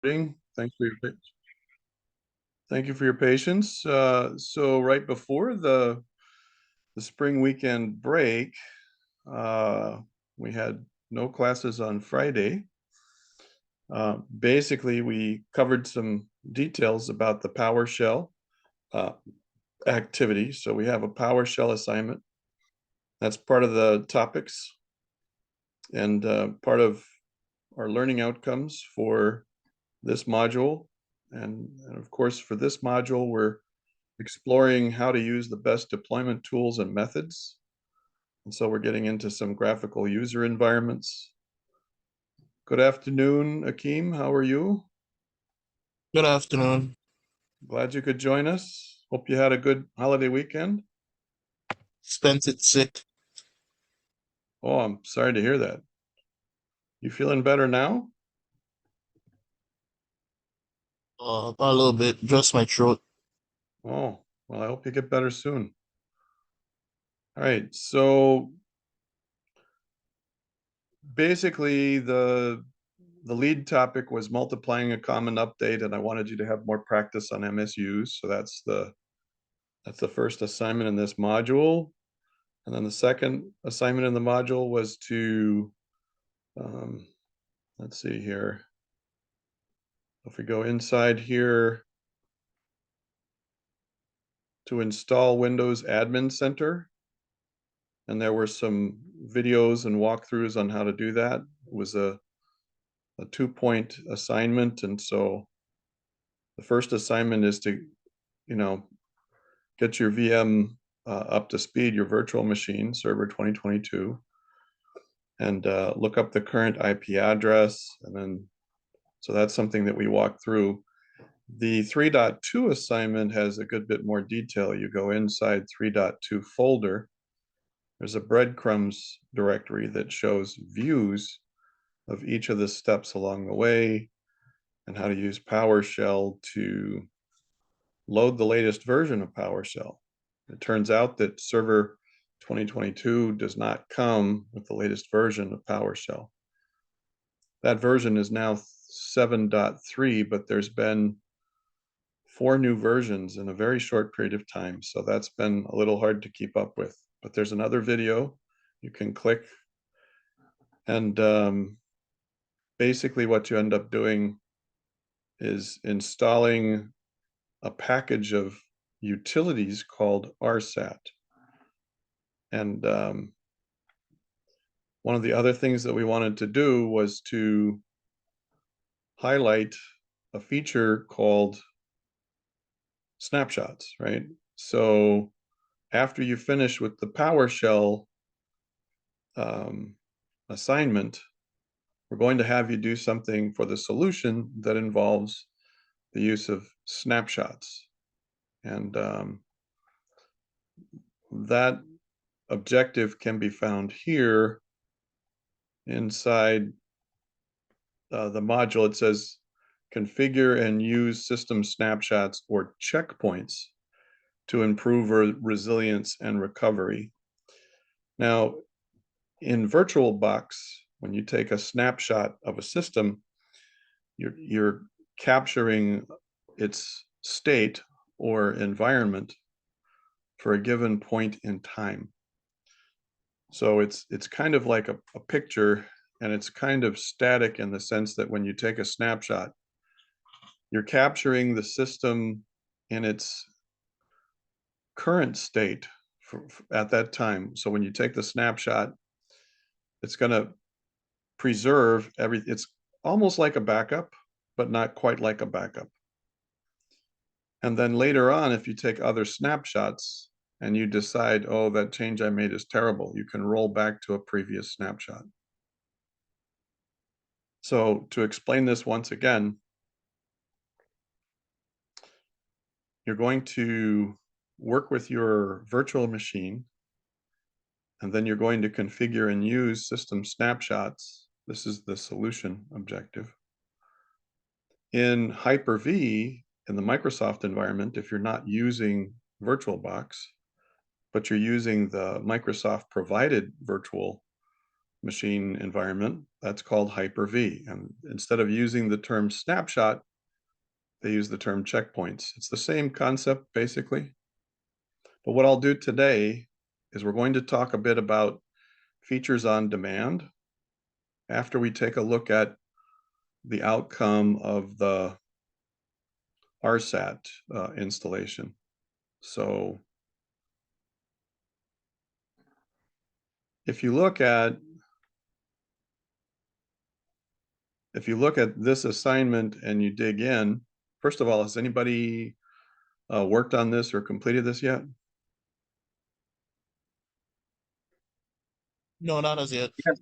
recording. Thank you for your patience. So right before the spring weekend break, we had no classes on Friday. Basically, we covered some details about the PowerShell uh, activity. So we have a PowerShell assignment. That's part of the topics and part of our learning outcomes for this module. And of course, for this module, we're exploring how to use the best deployment tools and methods. And so we're getting into some graphical user environments. Good afternoon, Akeem. How are you? Good afternoon. Glad you could join us. Hope you had a good holiday weekend. Spent it sick. Oh, I'm sorry to hear that. You feeling better now? A little bit, just my throat. Oh, well, I hope you get better soon. All right, so basically the lead topic was multiplying a common update, and I wanted you to have more practice on MSUs. So that's the first assignment in this module. And then the second assignment in the module was to, let's see here. If we go inside here to install Windows Admin Center, and there were some videos and walkthroughs on how to do that. It was a 2-point assignment. And so the first assignment is to, get your VM up to speed, your virtual machine, server 2022, and look up the current IP address. And then, so that's something that we walk through. The 3.2 assignment has a good bit more detail. You go inside 3.2 folder. There's a breadcrumbs directory that shows views of each of the steps along the way and how to use PowerShell to load the latest version of PowerShell. It turns out that Server 2022 does not come with the latest version of PowerShell. That version is now 7.3, but there's been 4 new versions in a very short period of time. So that's been a little hard to keep up with. But there's another video you can click. And basically what you end up doing is installing a package of utilities called RSAT. And one of the other things that we wanted to do was to highlight a feature called snapshots, right? So after you finish with the PowerShell assignment, we're going to have you do something for the solution that involves the use of snapshots. And that objective can be found here inside the module. It says configure and use system snapshots or checkpoints to improve resilience and recovery. Now, in VirtualBox, when you take a snapshot of a system, you're capturing its state or environment for a given point in time. So it's kind of like a picture, and it's kind of static in the sense that when you take a snapshot, you're capturing the system in its current state at that time. So when you take the snapshot, it's going to preserve everything. It's almost like a backup, but not quite like a backup. And then later on, if you take other snapshots and you decide, oh, that change I made is terrible, you can roll back to a previous snapshot. So to explain this once again, you're going to work with your virtual machine, and then you're going to configure and use system snapshots. This is the solution objective. In Hyper-V, in the Microsoft environment, if you're not using VirtualBox, but you're using the Microsoft provided virtual machine environment, That's called Hyper-V. And instead of using the term snapshot, they use the term checkpoints. It's the same concept, basically. But what I'll do today is we're going to talk a bit about features on demand after we take a look at the outcome of the RSAT installation. So if you look at this assignment and you dig in, first of all, has anybody worked on this or completed this yet? No, not as yet. Yeah,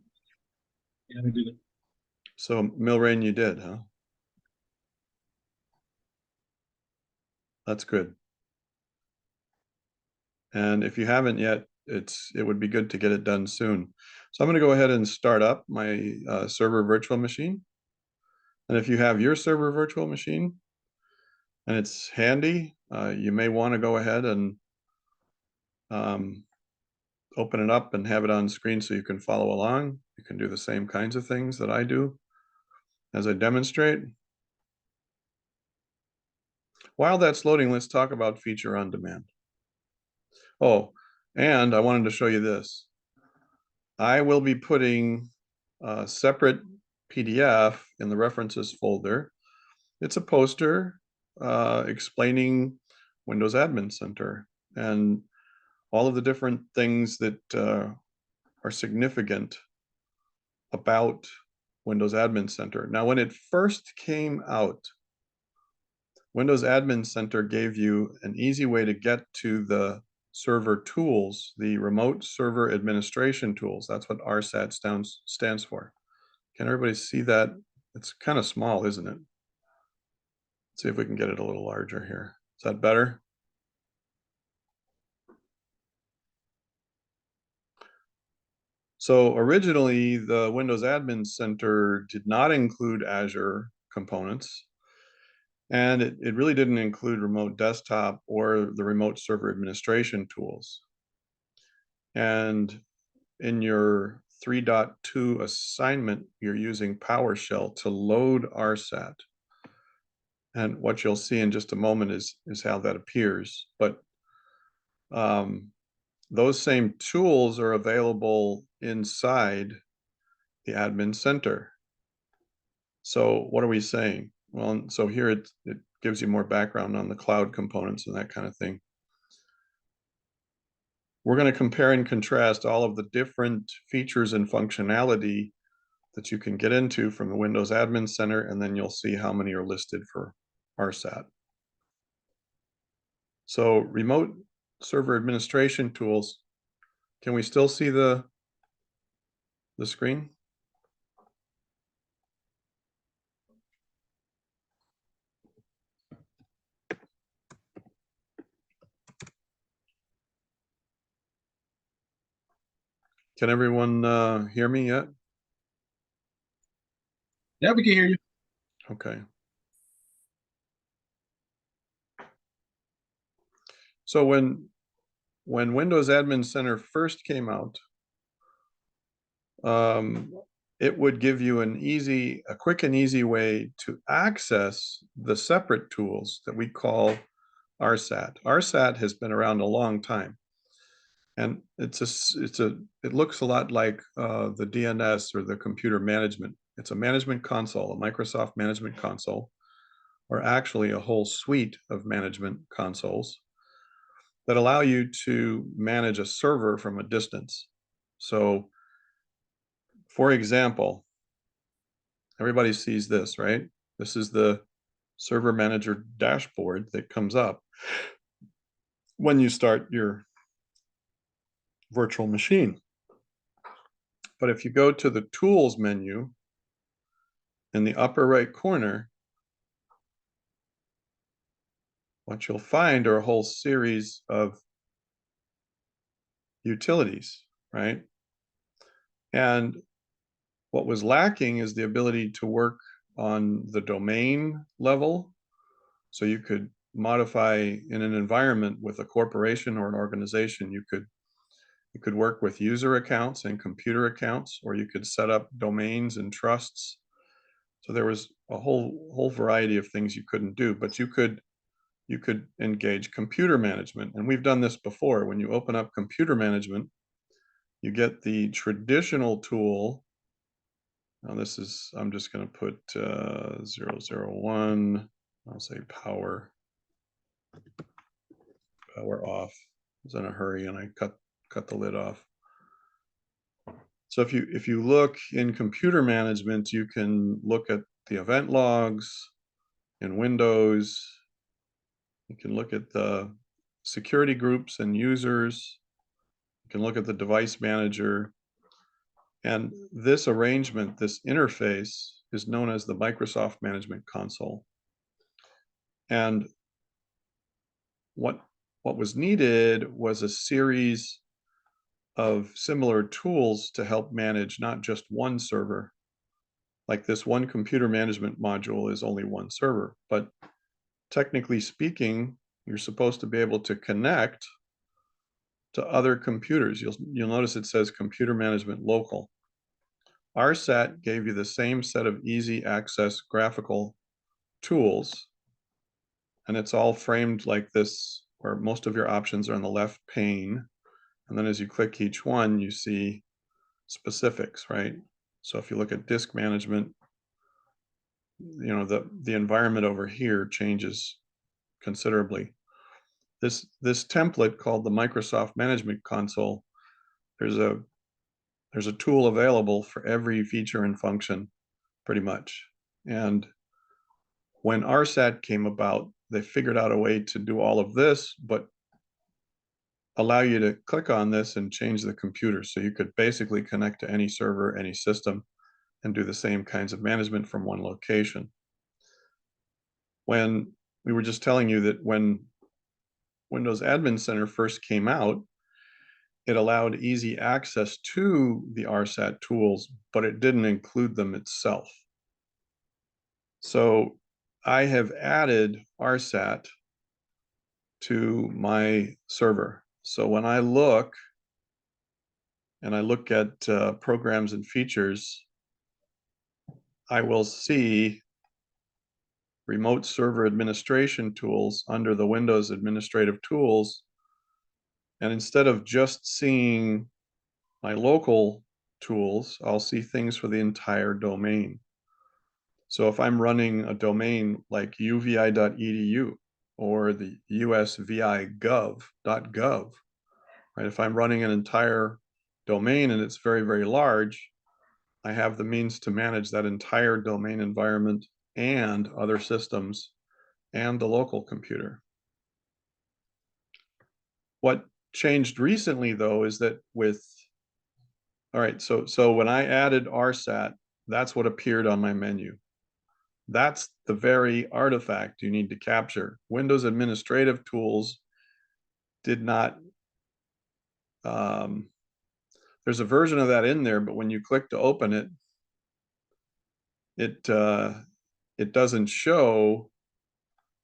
yeah, we did it. So Milrain, you did, huh? That's good. And if you haven't yet, it would be good to get it done soon. So I'm going to go ahead and start up my server virtual machine. And if you have your server virtual machine and it's handy, you may want to go ahead and open it up and have it on screen so you can follow along. You can do the same kinds of things that I do as I demonstrate. While that's loading, let's talk about feature on demand. Oh, and I wanted to show you this. I will be putting a separate PDF in the references folder. It's a poster explaining Windows Admin Center and all of the different things that are significant about Windows Admin Center. Now, when it first came out, Windows Admin Center gave you an easy way to get to the server tools, the remote server administration tools. That's what RSAT stands for. Can everybody see that? It's kind of small, isn't it? Let's see if we can get it a little larger here. Is that better? So originally, the Windows Admin Center did not include Azure components. And it really didn't include remote desktop or the remote server administration tools. And in your 3.2 assignment, you're using PowerShell to load RSAT. And what you'll see in just a moment is how that appears. But those same tools are available inside the admin center. So what are we saying? Well, so here it gives you more background on the cloud components and that kind of thing. We're going to compare and contrast all of the different features and functionality that you can get into from the Windows Admin Center, and then you'll see how many are listed for RSAT. So remote server administration tools, can we still see the screen? Can everyone hear me yet? Yeah, we can hear you. Okay. So when Windows Admin Center first came out, it would give you a quick and easy way to access the separate tools that we call RSAT. RSAT has been around a long time, and it looks a lot like the DNS or the computer management. It's a management console, a Microsoft management console, or actually a whole suite of management consoles that allow you to manage a server from a distance. So, for example, everybody sees this, right? This is the server manager dashboard that comes up when you start your virtual machine. But if you go to the tools menu in the upper right corner, what you'll find are a whole series of utilities, right? And what was lacking is the ability to work on the domain level. So you could modify in an environment with a corporation or an organization, you could You could work with user accounts and computer accounts, or you could set up domains and trusts. So there was a whole variety of things you couldn't do, but you could engage computer management. And we've done this before. When you open up computer management, you get the traditional tool. Now this is, I'm just going to put 001. I'll say power off. I was in a hurry and I cut the lid off. So if you look in computer management, you can look at the event logs in Windows. You can look at the security groups and users. You can look at the device manager. And this arrangement, this interface, is known as the Microsoft Management Console. And what was needed was a series of similar tools to help manage not just one server. Like this one computer management module is only one server, but technically speaking, you're supposed to be able to connect to other computers. You'll notice it says computer management local. RSAT gave you the same set of easy access graphical tools, and it's all framed like this, where most of your options are on the left pane. And then as you click each one, you see specifics, right? So if you look at disk management, you know, the environment over here changes considerably. This template called the Microsoft Management Console, there's a tool available for every feature and function pretty much. And when RSAT came about, they figured out a way to do all of this, but allow you to click on this and change the computer. So you could basically connect to any server, any system, and do the same kinds of management from one location. When we were just telling you that when Windows Admin Center first came out, it allowed easy access to the RSAT tools, but it didn't include them itself. So I have added RSAT to my server. So when I look at programs and features, I will see remote server administration tools under the Windows administrative tools. And instead of just seeing my local tools, I'll see things for the entire domain. So if I'm running a domain like uvi.edu or the usvi.gov, right? If I'm running an entire domain and it's very, very large, I have the means to manage that entire domain environment and other systems and the local computer. What changed recently, though, is that all right, so when I added RSAT, that's what appeared on my menu. That's the very artifact you need to capture. Windows administrative tools did not, there's a version of that in there, but when you click to open it, it doesn't show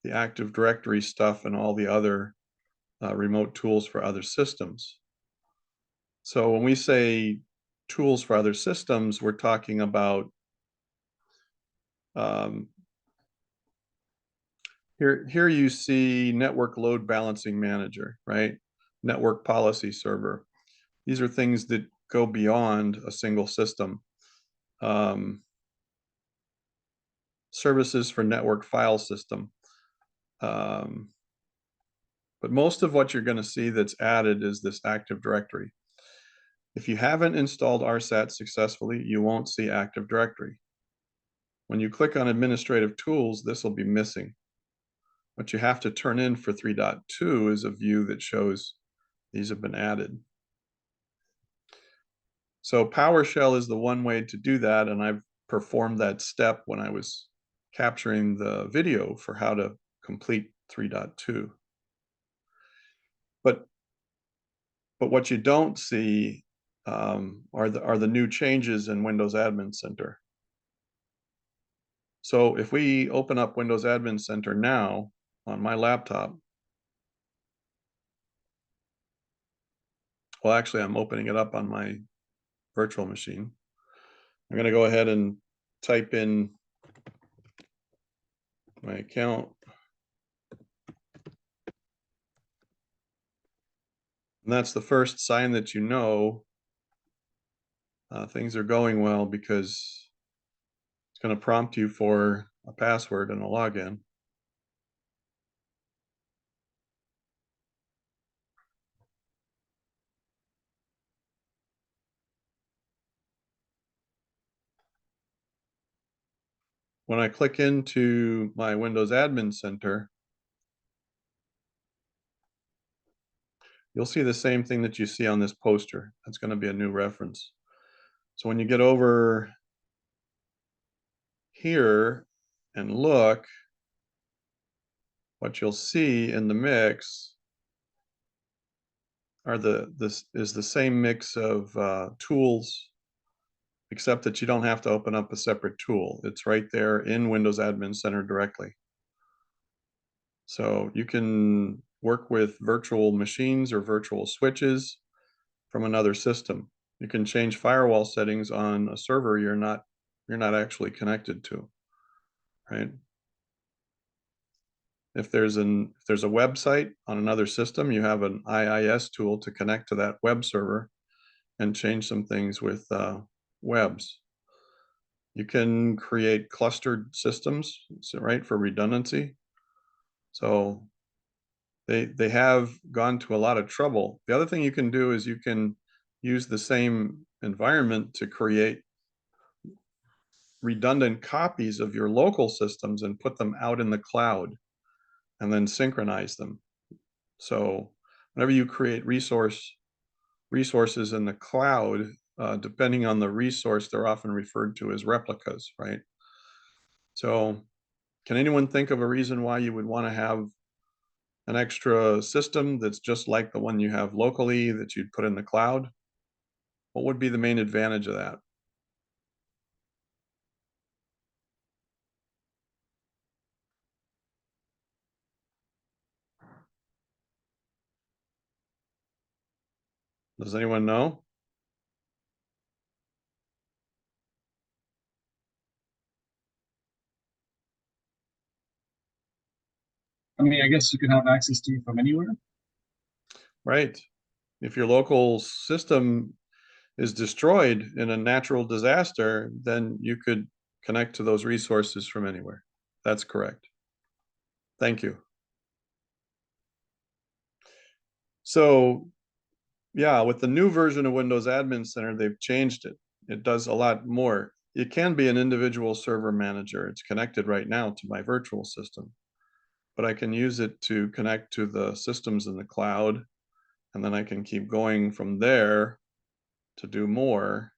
the Active Directory stuff and all the other remote tools for other systems. So when we say tools for other systems, we're talking about here you see Network Load Balancing Manager, right? Network Policy Server. These are things that go beyond a single system. Services for network file system. But most of what you're going to see that's added is this Active Directory. If you haven't installed RSAT successfully, you won't see Active Directory. When you click on Administrative Tools, this will be missing. What you have to turn in for 3.2 is a view that shows these have been added. So PowerShell is the one way to do that, and I've performed that step when I was capturing the video for how to complete 3.2. But what you don't see are the new changes in Windows Admin Center. So if we open up Windows Admin Center now on my laptop, Well, actually, I'm opening it up on my virtual machine. I'm going to go ahead and type in my account. And that's the first sign that you know things are going well, because it's going to prompt you for a password and a login. When I click into my Windows Admin Center, you'll see the same thing that you see on this poster. That's going to be a new reference. So when you get over here and look, what you'll see in the mix are this is the same mix of tools, except that you don't have to open up a separate tool. It's right there in Windows Admin Center directly. So you can work with virtual machines or virtual switches from another system. You can change firewall settings on a server you're not actually connected to, right? If there's a website on another system, you have an IIS tool to connect to that web server and change some things with webs. You can create clustered systems, right, for redundancy. So they have gone to a lot of trouble. The other thing you can do is you can use the same environment to create redundant copies of your local systems and put them out in the cloud and then synchronize them. So whenever you create resources in the cloud, depending on the resource, they're often referred to as replicas, right? So can anyone think of a reason why you would want to have an extra system that's just like the one you have locally that you'd put in the cloud? What would be the main advantage of that? Does anyone know? I mean, I guess you could have access to it from anywhere. Right. If your local system is destroyed in a natural disaster, then you could connect to those resources from anywhere. That's correct. Thank you. So yeah, with the new version of Windows Admin Center, they've changed it. It does a lot more. It can be an individual server manager. It's connected right now to my virtual system, but I can use it to connect to the systems in the cloud, and then I can keep going from there to do more,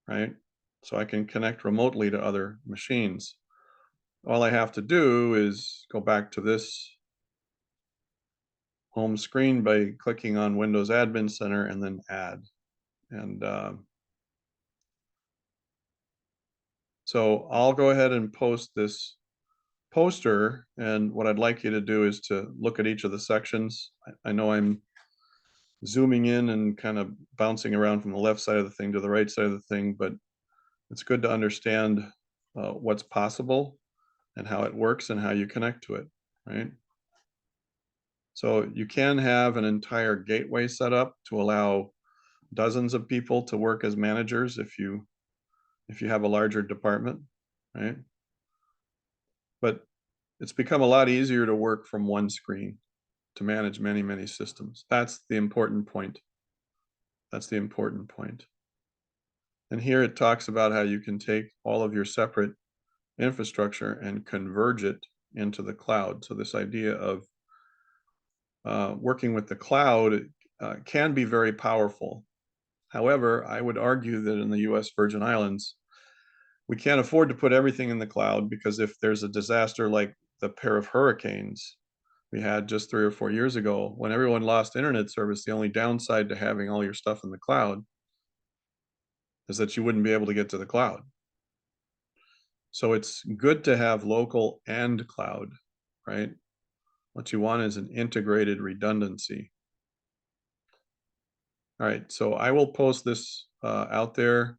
right? So I can connect remotely to other machines. All I have to do is go back to this home screen by clicking on Windows Admin Center and then add. And so I'll go ahead and post this poster. And what I'd like you to do is to look at each of the sections. I know I'm zooming in and kind of bouncing around from the left side of the thing to the right side of the thing, but it's good to understand what's possible and how it works and how you connect to it, right? So you can have an entire gateway set up to allow dozens of people to work as managers if you have a larger department, right? But it's become a lot easier to work from one screen to manage many, many systems. That's the important point. That's the important point. And here it talks about how you can take all of your separate infrastructure and converge it into the cloud. So this idea of working with the cloud can be very powerful. However, I would argue that in the US Virgin Islands, we can't afford to put everything in the cloud, because if there's a disaster like the pair of hurricanes we had just 3 or 4 years ago, when everyone lost internet service, the only downside to having all your stuff in the cloud is that you wouldn't be able to get to the cloud. So it's good to have local and cloud, right? What you want is an integrated redundancy. All right, so I will post this out there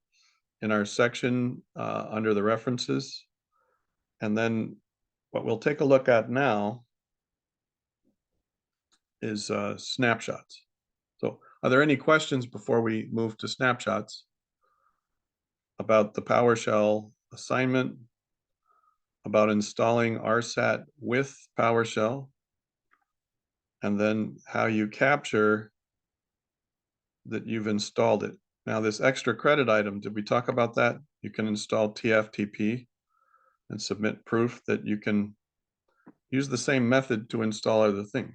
in our section under the references. And then what we'll take a look at now is snapshots. So are there any questions before we move to snapshots about the PowerShell assignment, about installing RSAT with PowerShell, and then how you capture that you've installed it? Now, this extra credit item, did we talk about that? You can install TFTP and submit proof that you can use the same method to install other things,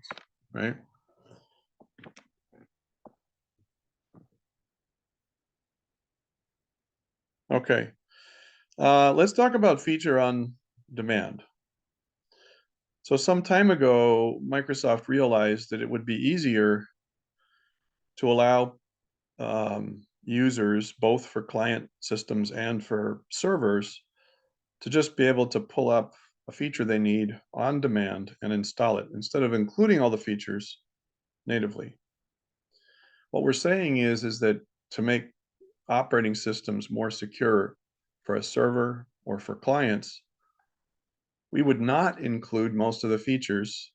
right? Okay, let's talk about feature on demand. So some time ago, Microsoft realized that it would be easier to allow users, both for client systems and for servers, to just be able to pull up a feature they need on demand and install it instead of including all the features natively. What we're saying is that to make operating systems more secure for a server or for clients, we would not include most of the features.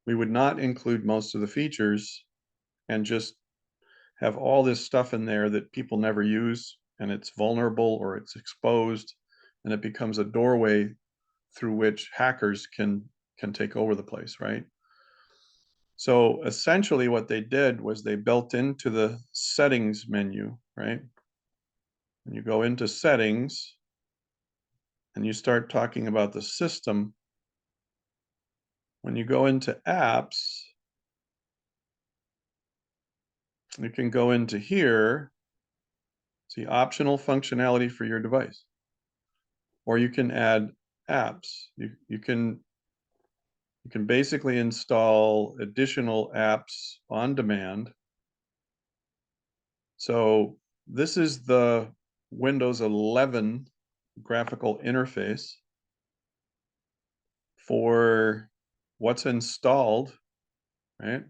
We would not include most of the features and just have all this stuff in there that people never use, and it's vulnerable or it's exposed, and it becomes a doorway through which hackers can take over the place, right? So essentially what they did was they built into the settings menu, right? And you go into settings and you start talking about the system. When you go into apps, you can go into here, see optional functionality for your device, or you can add apps. You can basically install additional apps on demand. So this is the Windows 11 graphical interface for what's installed, right?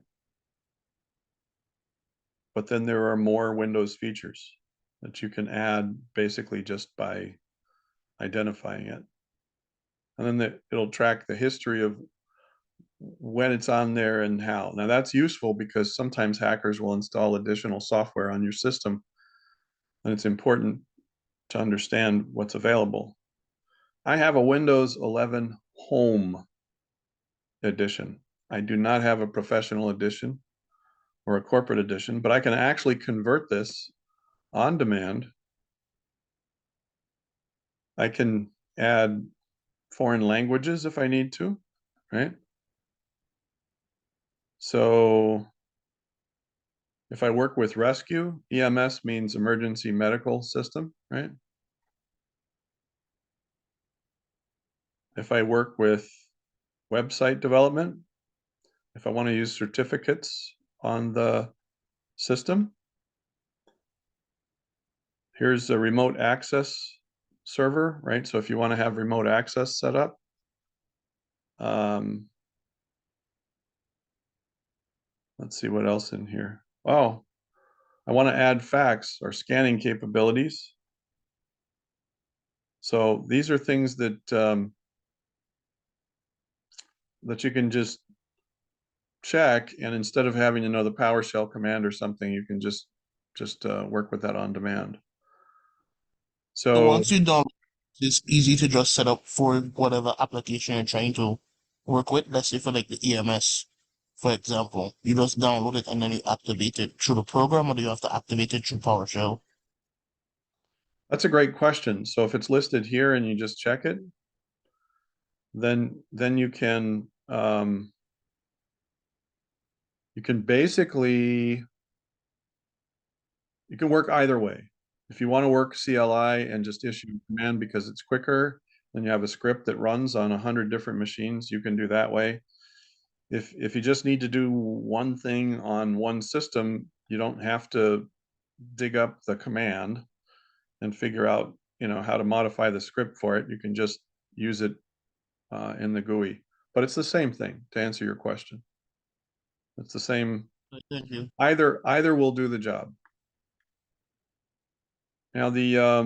But then there are more Windows features that you can add basically just by identifying it. And then it'll track the history of when it's on there and how. Now that's useful because sometimes hackers will install additional software on your system, and it's important to understand what's available. I have a Windows 11 Home edition. I do not have a professional edition or a corporate edition, but I can actually convert this on demand. I can add foreign languages if I need to, right? So if I work with rescue, EMS means emergency medical system, right? If I work with website development, if I want to use certificates on the system, here's a remote access server, right? So if you want to have remote access set up, let's see what else in here. Oh, I want to add fax or scanning capabilities. So these are things that that you can just check, and instead of having to know the PowerShell command or something, you can just work with that on demand. So So once you download, it's easy to just set up for whatever application you're trying to work with. Let's say for like the EMS, for example, you just download it and then you activate it through the program, or do you have to activate it through PowerShell? that's a great question. So if it's listed here and you just check it, then you can basically you can work either way. If you want to work CLI and just issue a command because it's quicker, then you have a script that runs on 100 different machines, you can do that way. If you just need to do one thing on one system, you don't have to dig up the command and figure out, how to modify the script for it. You can just use it in the GUI. But it's the same thing, to answer your question. It's the same Thank you. Either will do the job. Now I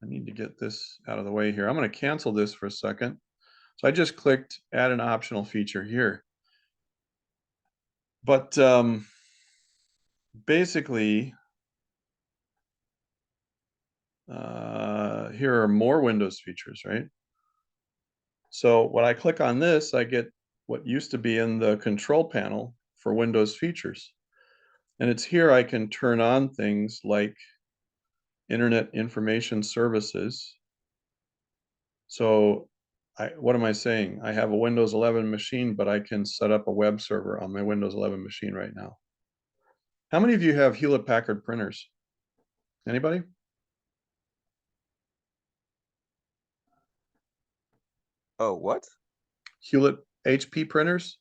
need to get this out of the way here. I'm going to cancel this for a second. So I just clicked add an optional feature here. But basically, here are more Windows features, right? So when I click on this, I get what used to be in the control panel for Windows features. And it's here I can turn on things like Internet Information Services. So what am I saying? I have a Windows 11 machine, but I can set up a web server on my Windows 11 machine right now. How many of you have Hewlett-Packard printers? Anybody? Oh, what? Hewlett HP printers?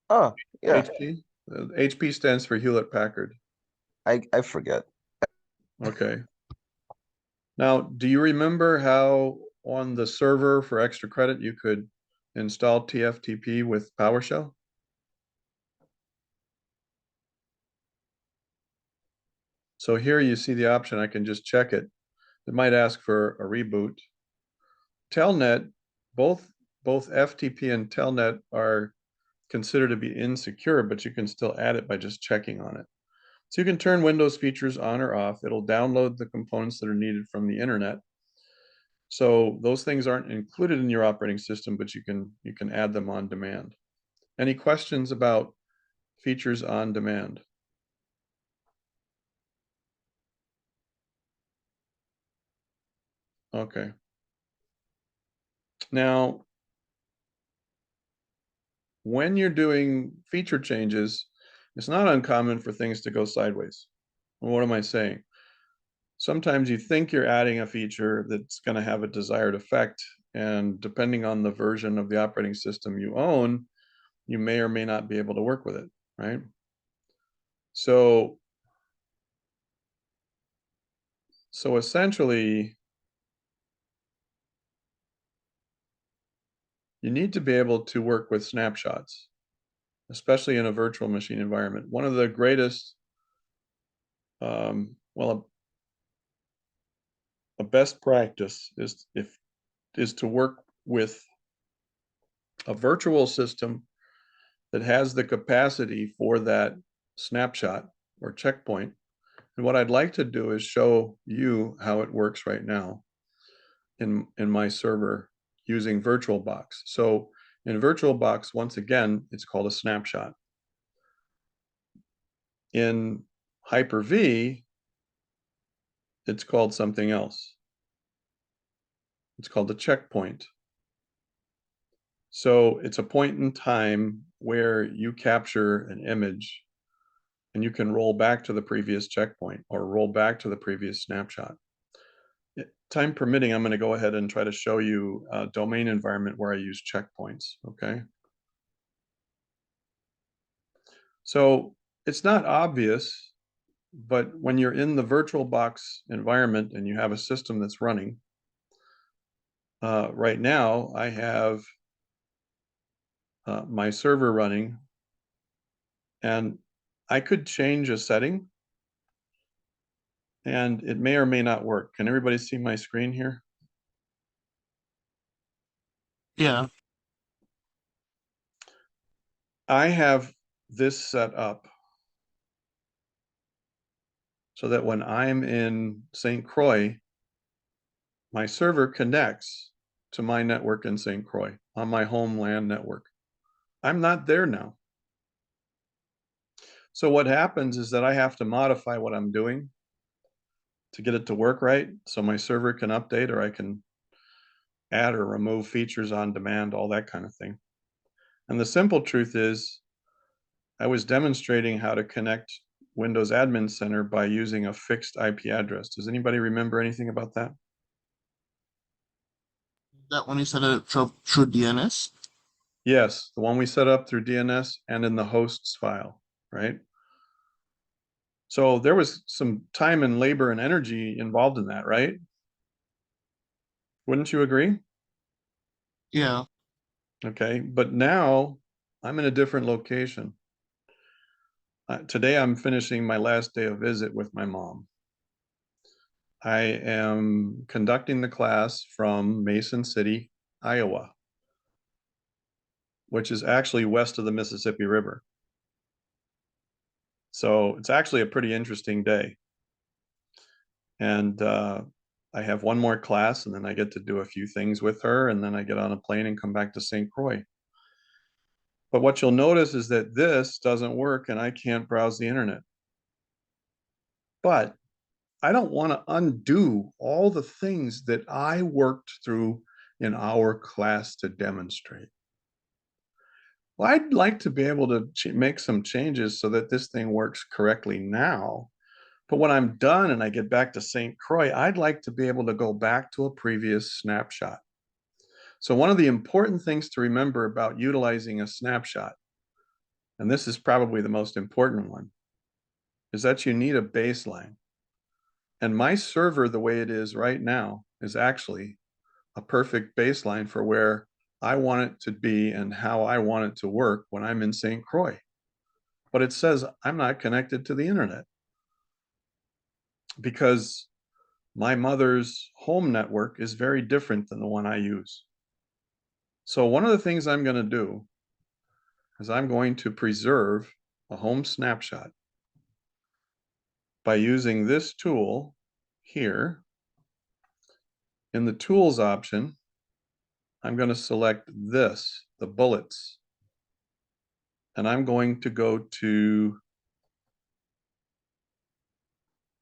Oh, yeah. HP? HP stands for Hewlett-Packard. I forget. Okay. Now, do you remember how on the server for extra credit you could install TFTP with PowerShell? So here you see the option, I can just check it. It might ask for a reboot. Telnet, both FTP and Telnet are considered to be insecure, but you can still add it by just checking on it. So you can turn Windows features on or off. It'll download the components that are needed from the internet. So those things aren't included in your operating system, but you can add them on demand. Any questions about features on demand? Okay. Now, when you're doing feature changes, it's not uncommon for things to go sideways. Well, what am I saying? Sometimes you think you're adding a feature that's going to have a desired effect, and depending on the version of the operating system you own, you may or may not be able to work with it, right? So essentially, you need to be able to work with snapshots, especially in a virtual machine environment. One of the greatest, well, a best practice is to work with a virtual system that has the capacity for that snapshot or checkpoint. And what I'd like to do is show you how it works right now in my server using VirtualBox. So in VirtualBox, once again, it's called a snapshot. In Hyper-V, it's called something else. It's called a checkpoint. So it's a point in time where you capture an image and you can roll back to the previous checkpoint or roll back to the previous snapshot. Time permitting, I'm going to go ahead and try to show you a domain environment where I use checkpoints, okay? So it's not obvious, but when you're in the VirtualBox environment and you have a system that's running, right now I have my server running, and I could change a setting and it may or may not work. Can everybody see my screen here? Yeah. I have this set up so that when I'm in St. Croix, my server connects to my network in St. Croix on my home LAN network. I'm not there now. So what happens is that I have to modify what I'm doing to get it to work right, so my server can update, or I can add or remove features on demand, all that kind of thing. And the simple truth is, I was demonstrating how to connect Windows Admin Center by using a fixed IP address. Does anybody remember anything about that? That when you set it up through DNS? Yes, the one we set up through DNS and in the hosts file, right? So there was some time and labor and energy involved in that, right? Wouldn't you agree? Yeah. Okay, but now I'm in a different location. Today I'm finishing my last day of visit with my mom. I am conducting the class from Mason City, Iowa, which is actually west of the Mississippi River. So it's actually a pretty interesting day. And I have one more class, and then I get to do a few things with her, and then I get on a plane and come back to St. Croix. But what you'll notice is that this doesn't work and I can't browse the internet. But I don't want to undo all the things that I worked through in our class to demonstrate. Well, I'd like to be able to make some changes so that this thing works correctly now. But when I'm done and I get back to St. Croix, I'd like to be able to go back to a previous snapshot. So one of the important things to remember about utilizing a snapshot, and this is probably the most important one, is that you need a baseline. And my server, the way it is right now, is actually a perfect baseline for where I want it to be and how I want it to work when I'm in St. Croix. But it says I'm not connected to the internet because my mother's home network is very different than the one I use. So one of the things I'm going to do is I'm going to preserve a home snapshot by using this tool here. In the tools option, I'm going to select this, the bullets, and I'm going to go to,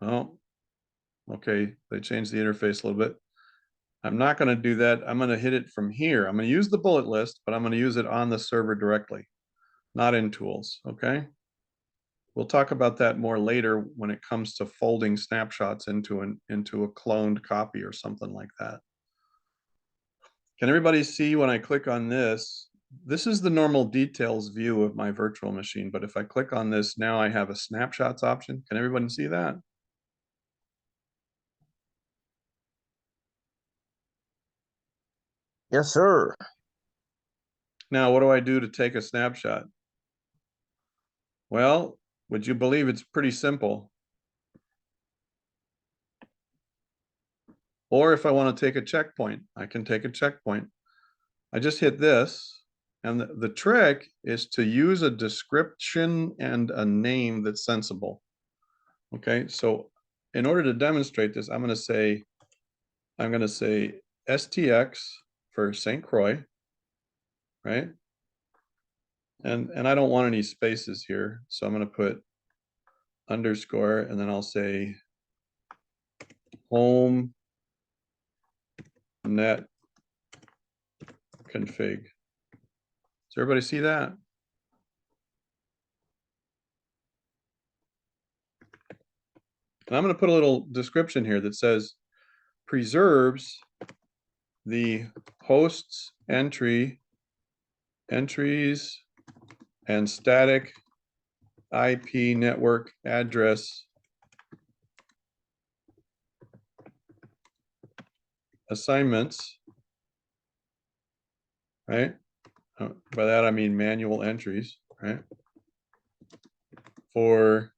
oh, okay, they changed the interface a little bit. I'm not going to do that. I'm going to hit it from here. I'm going to use the bullet list, but I'm going to use it on the server directly, not in tools, okay? We'll talk about that more later when it comes to folding snapshots into a cloned copy or something like that. Can everybody see when I click on this? This is the normal details view of my virtual machine, but if I click on this, now I have a snapshots option. Can everybody see that? Yes, sir. Now, what do I do to take a snapshot? Well, would you believe it's pretty simple? Or if I want to take a checkpoint, I can take a checkpoint. I just hit this, and the trick is to use a description and a name that's sensible. Okay, so in order to demonstrate this, I'm going to say STX for St. Croix, right? And I don't want any spaces here, so I'm going to put underscore, and then I'll say home net config. Does everybody see that? And I'm going to put a little description here that says preserves the host's entries and static IP network address assignments, right? By that I mean manual entries, right? For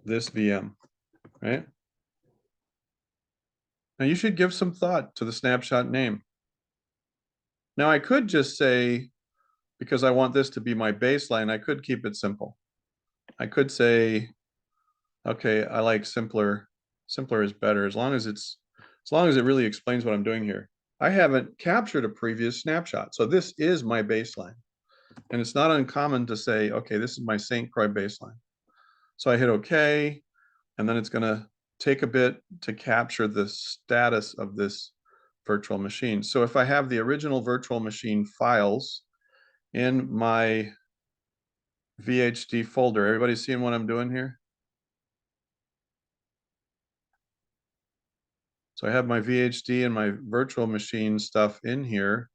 this VM, right? Now you should give some thought to the snapshot name. Now I could just say, because I want this to be my baseline, I could keep it simple. I could say, okay, I like simpler. Simpler is better as long as it really explains what I'm doing here. I haven't captured a previous snapshot, so this is my baseline. And it's not uncommon to say, okay, this is my St. Croix baseline. So I hit okay, and then it's going to take a bit to capture the status of this virtual machine. So if I have the original virtual machine files in my VHD folder, everybody seeing what I'm doing here? So I have my VHD and my virtual machine stuff in here.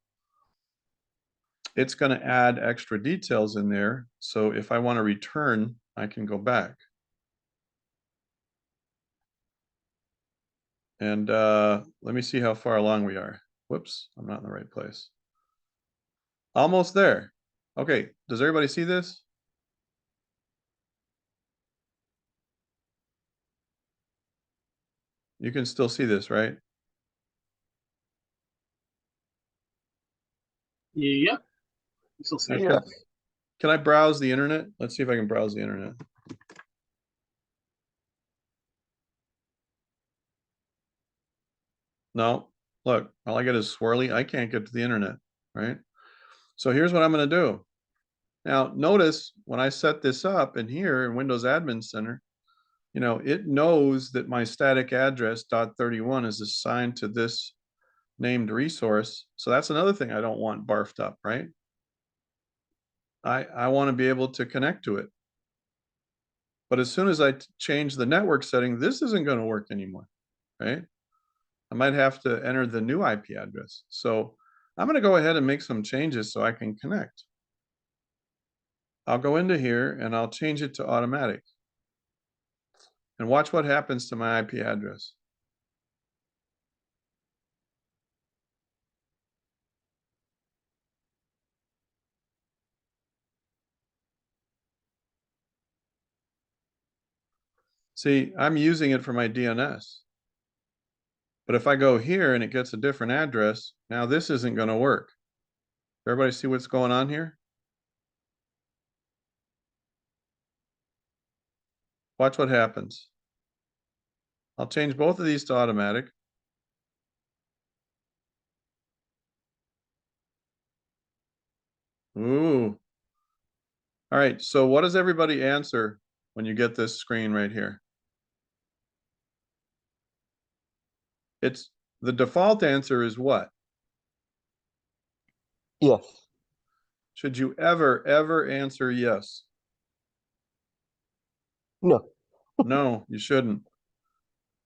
It's going to add extra details in there. So if I want to return, I can go back. And let me see how far along we are. Whoops, I'm not in the right place. Almost there. Okay, does everybody see this? You can still see this, right? Yeah. You still see it. Yeah. Can I browse the internet? Let's see if I can browse the internet. No, look, all I get is swirly. I can't get to the internet, right? So here's what I'm going to do. Now, notice when I set this up in here in Windows Admin Center, you know, it knows that my static address .31 is assigned to this named resource. So that's another thing I don't want barfed up, right? I want to be able to connect to it. But as soon as I change the network setting, this isn't going to work anymore, right? I might have to enter the new IP address. So I'm going to go ahead and make some changes so I can connect. I'll go into here and I'll change it to automatic. And watch what happens to my IP address. See, I'm using it for my DNS. But if I go here and it gets a different address, now this isn't going to work. Everybody see what's going on here? Watch what happens. I'll change both of these to automatic. Ooh. All right, so what does everybody answer when you get this screen right here? It's the default answer is what? Yes. Should you ever answer yes? No. No, you shouldn't.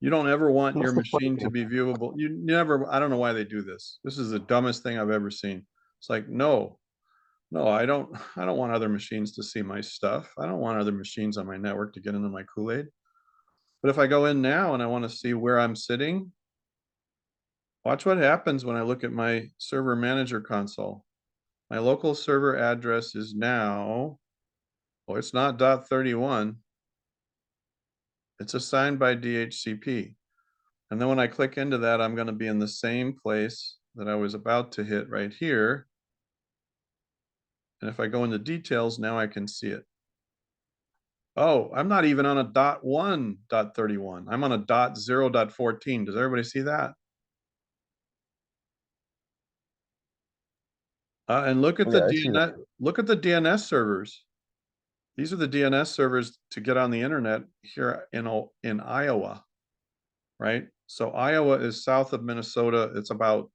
You don't ever want your That's the funny machine to thing. be viewable. You never, I don't know why they do this. This is the dumbest thing I've ever seen. It's like, no, I don't want other machines to see my stuff. I don't want other machines on my network to get into my Kool-Aid. But if I go in now and I want to see where I'm sitting, watch what happens when I look at my server manager console. My local server address is now, well, it's not .31. It's assigned by DHCP. And then when I click into that, I'm going to be in the same place that I was about to hit right here. And if I go into details, now I can see it. Oh, I'm not even on a .1.31. I'm on a .0.14. Does everybody see that? And look at the Yeah, I see that. DNS. Look at the DNS servers. These are the DNS servers to get on the internet here in Iowa, right? So Iowa is south of Minnesota. It's about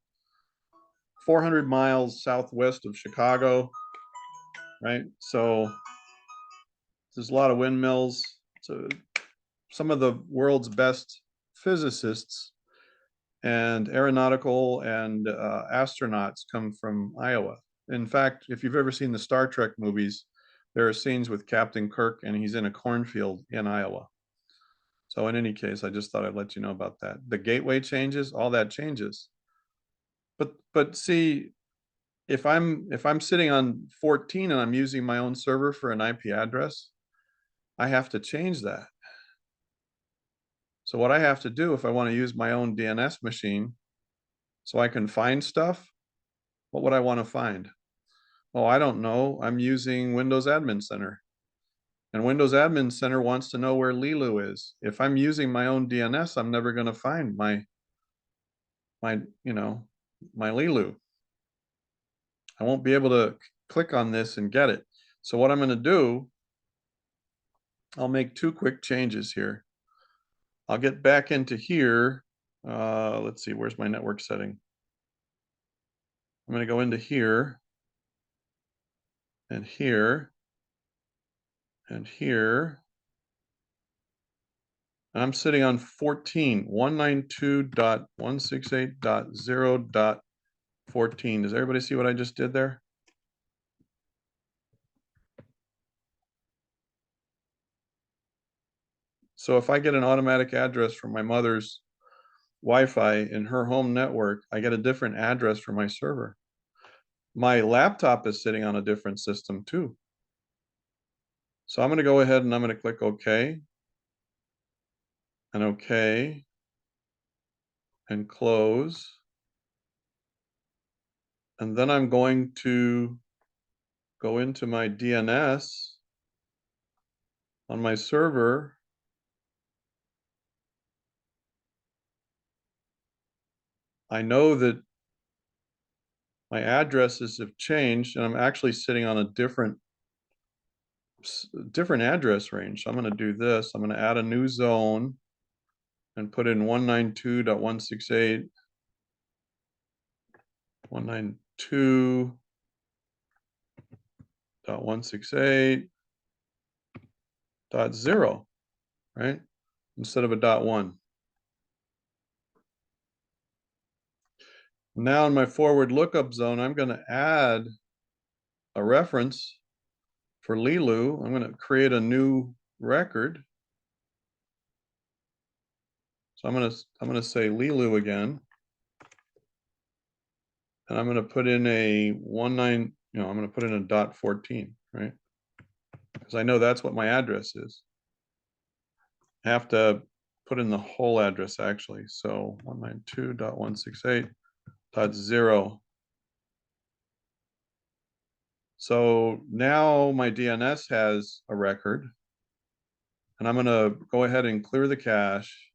400 miles southwest of Chicago, right? So there's a lot of windmills. So some of the world's best physicists and aeronautical and astronauts come from Iowa. In fact, if you've ever seen the Star Trek movies, there are scenes with Captain Kirk and he's in a cornfield in Iowa. So in any case, I just thought I'd let you know about that. The gateway changes, all that changes. But see, if I'm sitting on 14 and I'm using my own server for an IP address, I have to change that. So what I have to do if I want to use my own DNS machine so I can find stuff, what would I want to find? Oh, I don't know. I'm using Windows Admin Center. And Windows Admin Center wants to know where Lilu is. If I'm using my own DNS, I'm never going to find my Lilu. I won't be able to click on this and get it. So what I'm going to do, I'll make two quick changes here. I'll get back into here. Let's see, where's my network setting? I'm going to go into here and here and here. And I'm sitting on 14, 192.168.0.14. Does everybody see what I just did there? So if I get an automatic address from my mother's Wi-Fi in her home network, I get a different address for my server. my laptop is sitting on a different system too. So I'm going to go ahead and I'm going to click OK. And OK. And close. And then I'm going to go into my DNS on my server. I know that my addresses have changed and I'm actually sitting on a different address range. So I'm going to do this. I'm going to add a new zone and put in 192.168, 192.168.0, right? Instead of a .1. Now in my forward lookup zone, I'm going to add a reference for Lilu. I'm going to create a new record. So I'm going to say Lilu again. And I'm going to put in a I'm going to put in a .14, right? Because I know that's what my address is. I have to put in the whole address actually. So 192.168.0. So now my DNS has a record. And I'm going to go ahead and clear the cache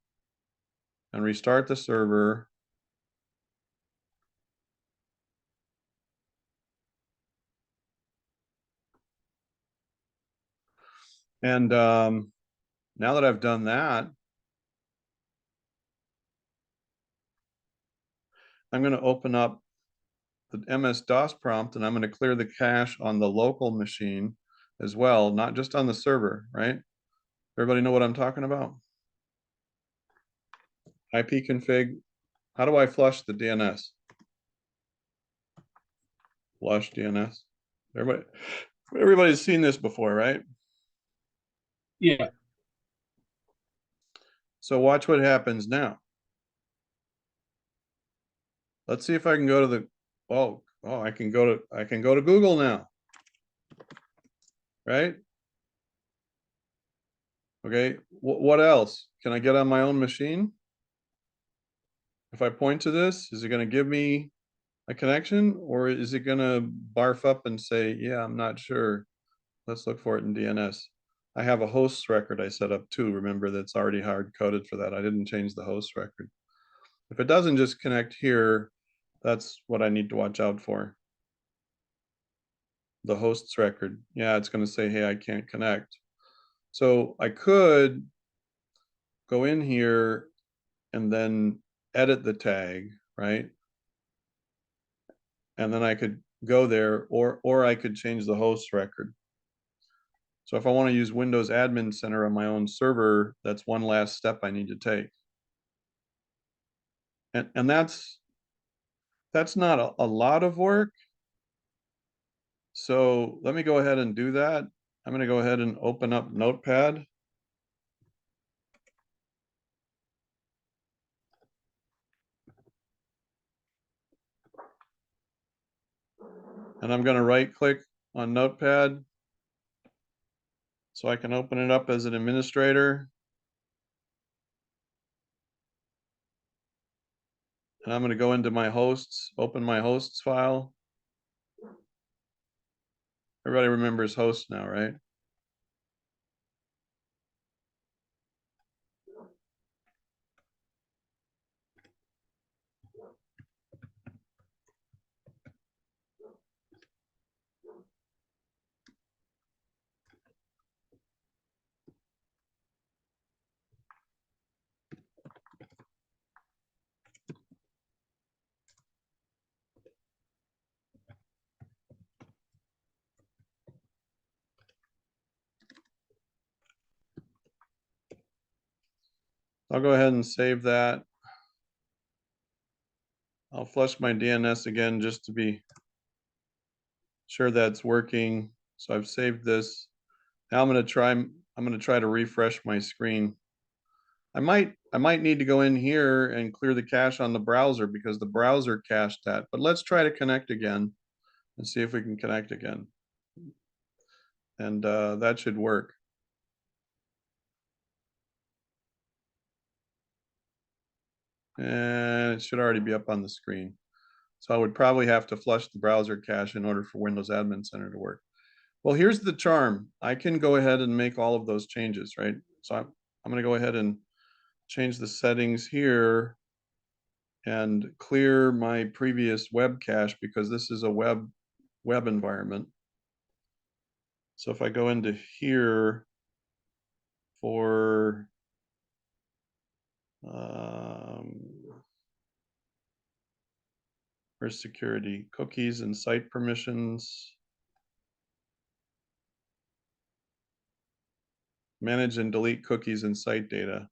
and restart the server. And now that I've done that, I'm going to open up the MS-DOS prompt and I'm going to clear the cache on the local machine as well, not just on the server, right? Everybody know what I'm talking about? ipconfig. How do I flush the DNS? Flush DNS. Everybody's seen this before, right? Yeah. So watch what happens now. Let's see if I can go to the, I can go to Google now. Right? Okay, what else? Can I get on my own machine? If I point to this, is it going to give me a connection or is it going to barf up and say, yeah, I'm not sure. Let's look for it in DNS. I have a hosts record I set up too. Remember, that's already hard coded for that. I didn't change the host record. If it doesn't just connect here, that's what I need to watch out for. The hosts record. Yeah, it's going to say, hey, I can't connect. So I could go in here and then edit the tag, right? And then I could go there, or I could change the host record. So if I want to use Windows Admin Center on my own server, that's one last step I need to take. And that's not a lot of work. So let me go ahead and do that. I'm going to go ahead and open up Notepad. And I'm going to right click on Notepad so I can open it up as an administrator. And I'm going to go into my hosts, open my hosts file. Everybody remembers hosts now, right? I'll go ahead and save that. I'll flush my DNS again just to be sure that's working. So I've saved this. Now I'm going to try to refresh my screen. I might need to go in here and clear the cache on the browser because the browser cached that. But let's try to connect again and see if we can connect again. And that should work. And it should already be up on the screen. So I would probably have to flush the browser cache in order for Windows Admin Center to work. Well, here's the charm. I can go ahead and make all of those changes, right? So I'm going to go ahead and change the settings here and clear my previous web cache because this is a web environment. So if I go into here for where's security, cookies and site permissions, manage and delete cookies and site data.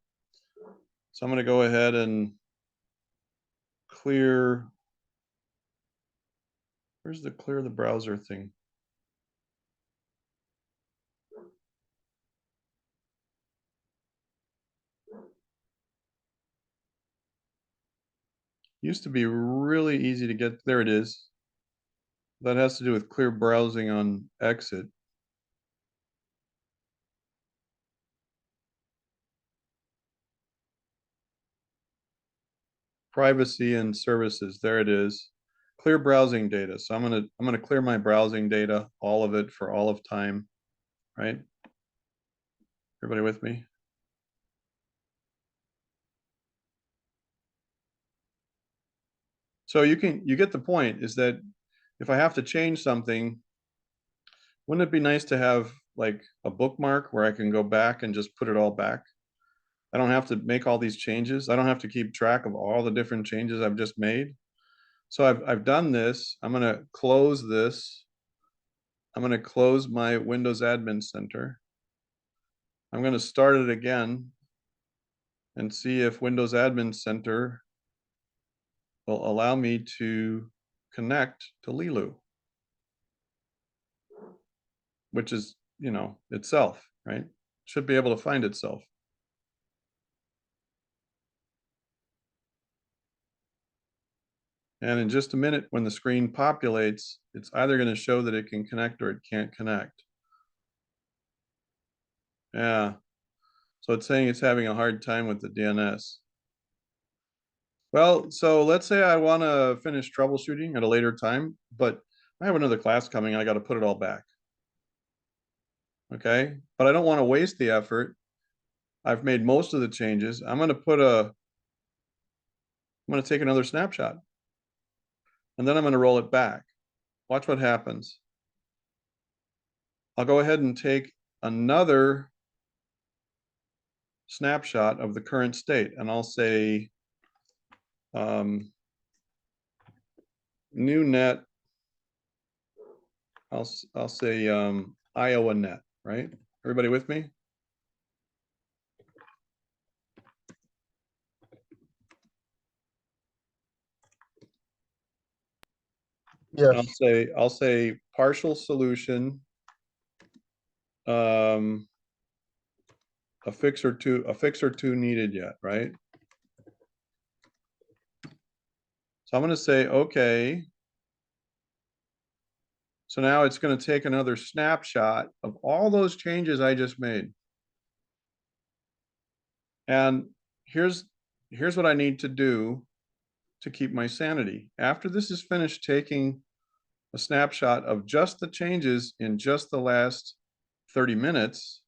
So I'm going to go ahead and clear. Where's the clear the browser thing? Used to be really easy to get. There it is. That has to do with clear browsing on exit. Privacy and services. There it is. Clear browsing data. So I'm gonna clear my browsing data, all of it for all of time, right? Everybody with me? So you get the point, is that if I have to change something, wouldn't it be nice to have like a bookmark where I can go back and just put it all back? I don't have to make all these changes. I don't have to keep track of all the different changes I've just made. So I've done this. I'm going to close this. I'm going to close my Windows Admin Center. I'm going to start it again and see if Windows Admin Center will allow me to connect to Lilu, which is, you know, itself, right? Should be able to find itself. And in just a minute, when the screen populates, it's either going to show that it can connect or it can't connect. Yeah. So it's saying it's having a hard time with the DNS. Well, so let's say I want to finish troubleshooting at a later time, but I have another class coming. I got to put it all back. Okay. But I don't want to waste the effort. I've made most of the changes. I'm going to take another snapshot and then I'm going to roll it back. Watch what happens. I'll go ahead and take another snapshot of the current state and I'll say new net. I'll say Iowa net, right? Everybody with me? Yes. I'll say partial solution. A fix or two needed yet, right? So I'm going to say okay. So now it's going to take another snapshot of all those changes I just made. And here's what I need to do to keep my sanity. After this is finished taking a snapshot of just the changes in just the last 30 minutes,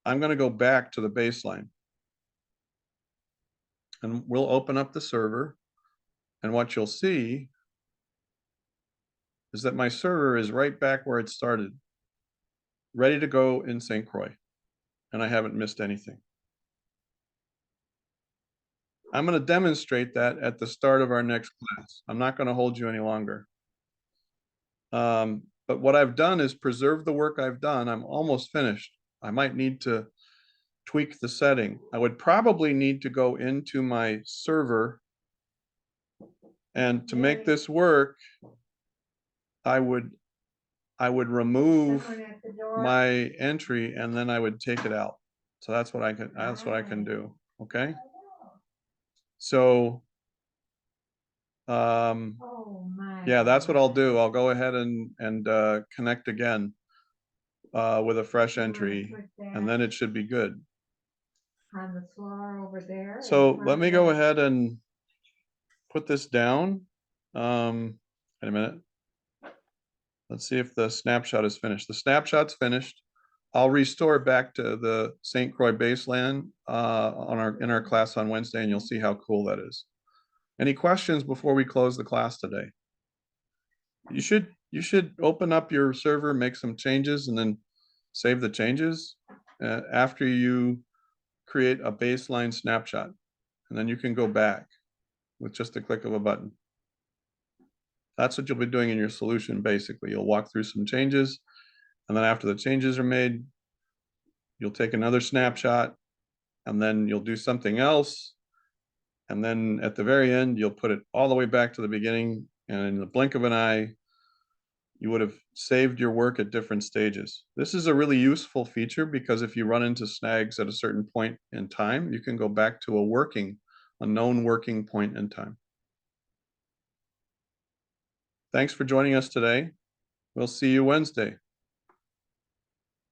I'm going to go back to the baseline. And we'll open up the server. And what you'll see is that my server is right back where it started, ready to go in St. Croix. And I haven't missed anything. I'm going to demonstrate that at the start of our next class. I'm not going to hold you any longer. But what I've done is preserve the work I've done. I'm almost finished. I might need to tweak the setting. I would probably need to go into my server, and to make this work, I would remove my entry and then I would take it out. So that's what I can do. Okay. So Yeah, that's what I'll do. I'll go ahead and connect again with a fresh entry, and then it should be good. On the floor over there. So let me go ahead and put this down. Wait a minute. Let's see if the snapshot is finished. The snapshot's finished. I'll restore it back to the St. Croix baseline in our class on Wednesday, and you'll see how cool that is. Any questions before we close the class today? You should open up your server, make some changes, and then save the changes after you create a baseline snapshot, and then you can go back with just a click of a button. That's what you'll be doing in your solution. Basically, you'll walk through some changes, and then after the changes are made, you'll take another snapshot, and then you'll do something else, and then at the very end, you'll put it all the way back to the beginning, and in the blink of an eye, you would have saved your work at different stages. This is a really useful feature because if you run into snags at a certain point in time, you can go back to a known working point in time. Thanks for joining us today. We'll see you Wednesday.